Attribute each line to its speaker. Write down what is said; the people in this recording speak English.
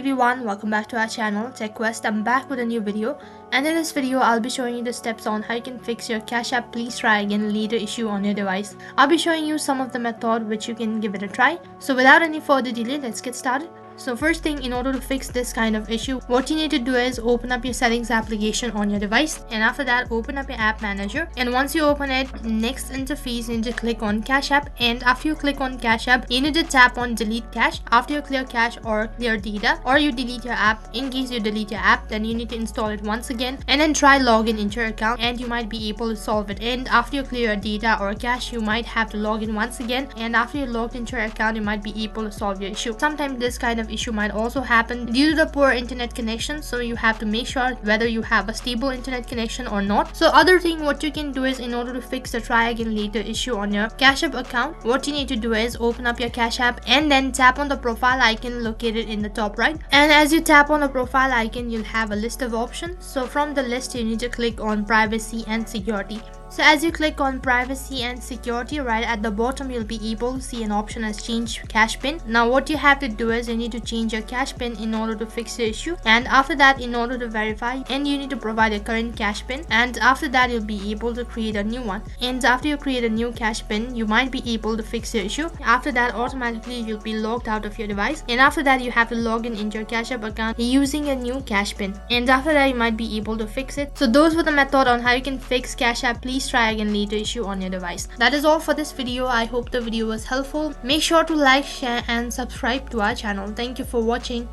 Speaker 1: everyone, welcome back to our channel Tech Quest. I'm back with a new video, and in this video I'll be showing you the steps on how you can fix your Cash App Please Try Again later issue on your device. I'll be showing you some of the method which you can give it a try. So without any further delay, let's get started. So first thing, in order to fix this kind of issue, what you need to do is open up your settings application on your device, and after that open up your app manager, and once you open it, next interface you need to click on Cash App, and after you click on Cash App you need to tap on delete cache. After you clear cache or clear data, or you delete your app, in case you delete your app, then you need to install it once again and then try login into your account, and you might be able to solve it. And after you clear your data or cache, you might have to log in once again, and after you logged into your account you might be able to solve your issue. Sometimes this kind of issue might also happen due to the poor internet connection, so you have to make sure whether you have a stable internet connection or not. So other thing what you can do is, in order to fix the try again later issue on your Cash App account, what you need to do is open up your Cash App and then tap on the profile icon located in the top right, and as you tap on the profile icon you'll have a list of options. So from the list you need to click on privacy and security. So as you click on privacy and security, right at the bottom you'll be able to see an option as change cache pin. Now what you have to do is you need to change your cache pin in order to fix the issue, and after that, in order to verify, and you need to provide a current cache pin, and after that you'll be able to create a new one. And after you create a new cache pin, you might be able to fix the issue. After that, automatically you'll be logged out of your device, and after that you have to log in into your Cash App account using a new cache pin, and after that you might be able to fix it. So those were the method on how you can fix Cash App Please Try Again later issue on your device. That is all for this video. I hope the video was helpful. Make sure to like, share and subscribe to our channel. Thank you for watching.